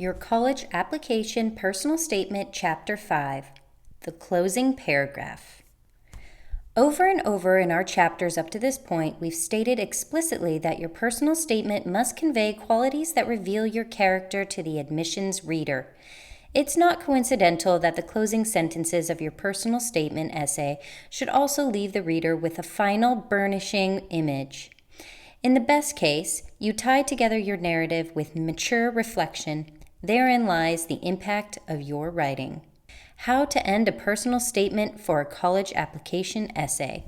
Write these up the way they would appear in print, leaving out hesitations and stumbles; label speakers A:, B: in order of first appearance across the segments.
A: Your College Application Personal Statement, Chapter 5, The Closing Paragraph. Over and over in our chapters up to this point, we've stated explicitly that your personal statement must convey qualities that reveal your character to the admissions reader. It's not coincidental that the closing sentences of your personal statement essay should also leave the reader with a final burnishing image. In the best case, you tie together your narrative with mature reflection. Therein lies the impact of your writing. How to end a personal statement for a college application essay.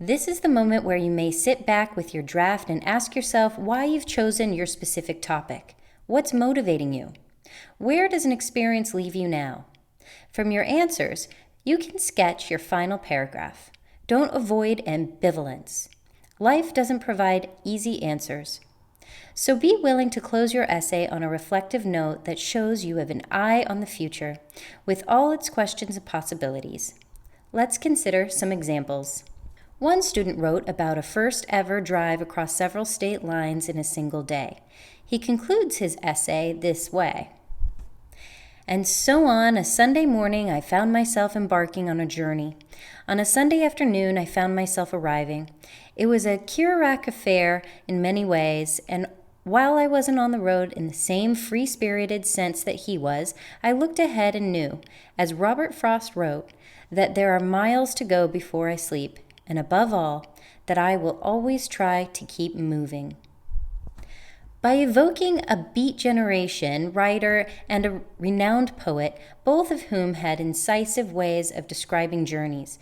A: This is the moment where you may sit back with your draft and ask yourself why you've chosen your specific topic. What's motivating you? Where does an experience leave you now? From your answers, you can sketch your final paragraph. Don't avoid ambivalence. Life doesn't provide easy answers. So be willing to close your essay on a reflective note that shows you have an eye on the future, with all its questions and possibilities. Let's consider some examples. One student wrote about a first ever drive across several state lines in a single day. He concludes his essay this way. And so on a Sunday morning, I found myself embarking on a journey. On a Sunday afternoon, I found myself arriving. It was a Kerouac affair in many ways, and while I wasn't on the road in the same free-spirited sense that he was, I looked ahead and knew, as Robert Frost wrote, that there are miles to go before I sleep, and above all, that I will always try to keep moving. By evoking a Beat Generation writer and a renowned poet, both of whom had incisive ways of describing journeys,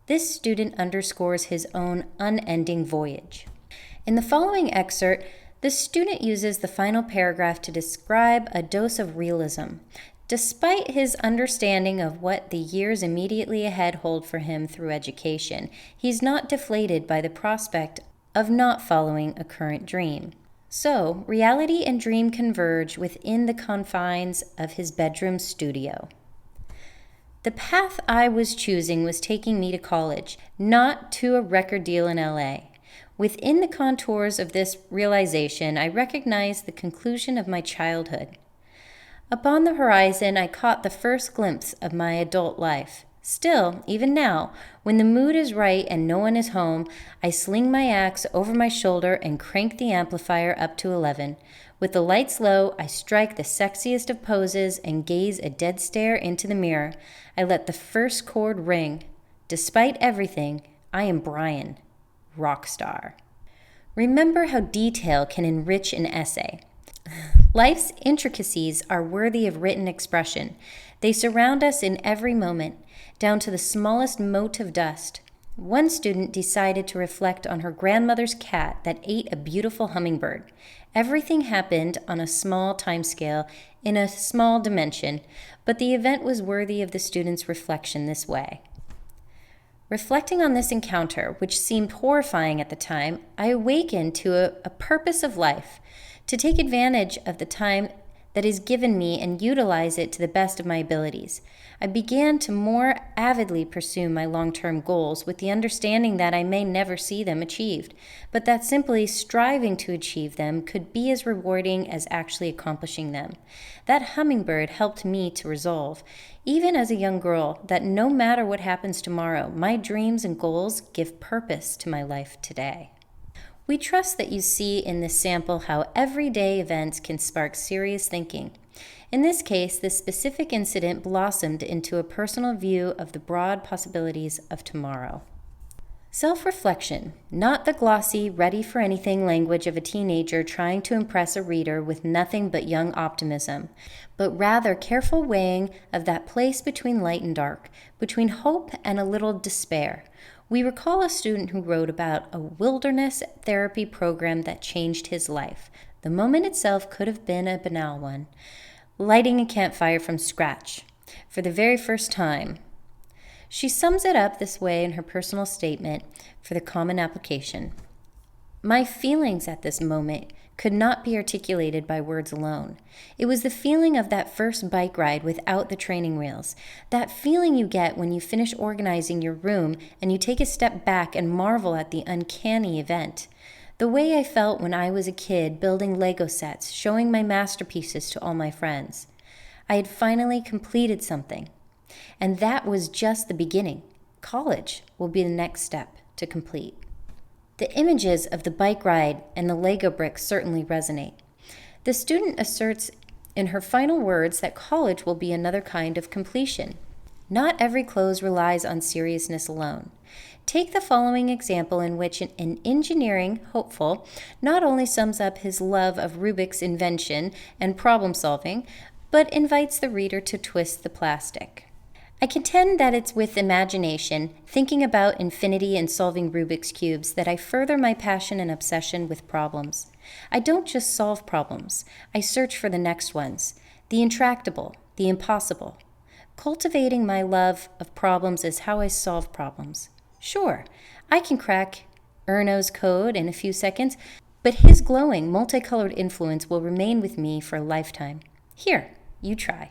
A: this student underscores his own unending voyage. In the following excerpt, the student uses the final paragraph to describe a dose of realism. Despite his understanding of what the years immediately ahead hold for him through education, he's not deflated by the prospect of not following a current dream. So, reality and dream converge within the confines of his bedroom studio. The path I was choosing was taking me to college, not to a record deal in LA. Within the contours of this realization, I recognized the conclusion of my childhood. Upon the horizon, I caught the first glimpse of my adult life. Still, even now, when the mood is right and no one is home, I sling my axe over my shoulder and crank the amplifier up to 11. With the lights low, I strike the sexiest of poses and gaze a dead stare into the mirror. I let the first chord ring. Despite everything, I am Brian. Rock star. Remember how detail can enrich an essay. Life's intricacies are worthy of written expression. They surround us in every moment, down to the smallest mote of dust. One student decided to reflect on her grandmother's cat that ate a beautiful hummingbird. Everything happened on a small time scale, in a small dimension, but the event was worthy of the student's reflection this way. Reflecting on this encounter, which seemed horrifying at the time, I awakened to a purpose of life, to take advantage of the time that is given me and utilize it to the best of my abilities. I began to more avidly pursue my long-term goals with the understanding that I may never see them achieved, but that simply striving to achieve them could be as rewarding as actually accomplishing them. That hummingbird helped me to resolve, even as a young girl, that no matter what happens tomorrow, my dreams and goals give purpose to my life today. We trust that you see in this sample how everyday events can spark serious thinking. In this case, this specific incident blossomed into a personal view of the broad possibilities of tomorrow. Self-reflection, not the glossy, ready-for-anything language of a teenager trying to impress a reader with nothing but young optimism, but rather careful weighing of that place between light and dark, between hope and a little despair. We recall a student who wrote about a wilderness therapy program that changed his life. The moment itself could have been a banal one. Lighting a campfire from scratch, for the very first time. She sums it up this way in her personal statement for the common application. My feelings at this moment could not be articulated by words alone. It was the feeling of that first bike ride without the training wheels, that feeling you get when you finish organizing your room and you take a step back and marvel at the uncanny event. The way I felt when I was a kid building Lego sets, showing my masterpieces to all my friends. I had finally completed something. And that was just the beginning. College will be the next step to complete. The images of the bike ride and the Lego bricks certainly resonate. The student asserts in her final words that college will be another kind of completion. Not every close relies on seriousness alone. Take the following example in which an engineering hopeful not only sums up his love of Rubik's invention and problem solving, but invites the reader to twist the plastic. I contend that it's with imagination, thinking about infinity and solving Rubik's cubes, that I further my passion and obsession with problems. I don't just solve problems, I search for the next ones, the intractable, the impossible. Cultivating my love of problems is how I solve problems. Sure, I can crack Erno's code in a few seconds, but his glowing, multicolored influence will remain with me for a lifetime. Here, you try.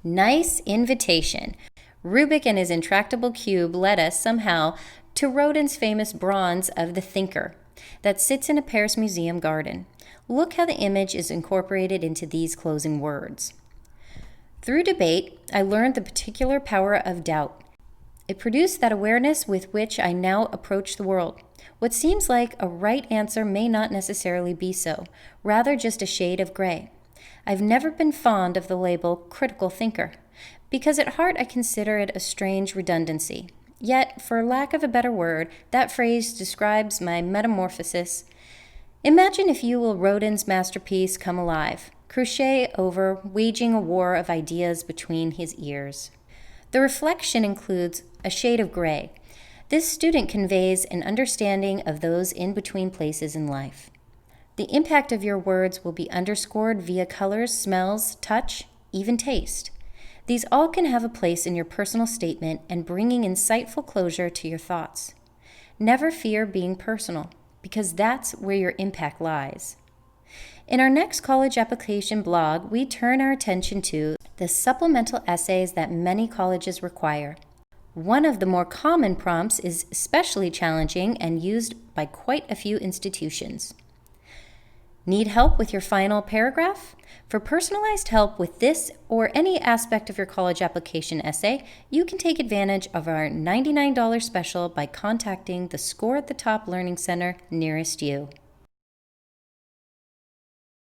A: Nice invitation. Rubik and his intractable cube led us somehow to Rodin's famous bronze of the Thinker that sits in a Paris museum garden. Look how the image is incorporated into these closing words. Through debate, I learned the particular power of doubt. It produced that awareness with which I now approach the world. What seems like a right answer may not necessarily be so, rather just a shade of gray. I've never been fond of the label critical thinker, because at heart I consider it a strange redundancy. Yet, for lack of a better word, that phrase describes my metamorphosis. Imagine, if you will, Rodin's masterpiece come alive, crochet over, waging a war of ideas between his ears. The reflection includes a shade of gray. This student conveys an understanding of those in-between places in life. The impact of your words will be underscored via colors, smells, touch, even taste. These all can have a place in your personal statement and bringing insightful closure to your thoughts. Never fear being personal, because that's where your impact lies. In our next college application blog, we turn our attention to the supplemental essays that many colleges require. One of the more common prompts is especially challenging and used by quite a few institutions. Need help with your final paragraph? For personalized help with this or any aspect of your college application essay, you can take advantage of our $99 special by contacting the Score at the Top Learning Center nearest you.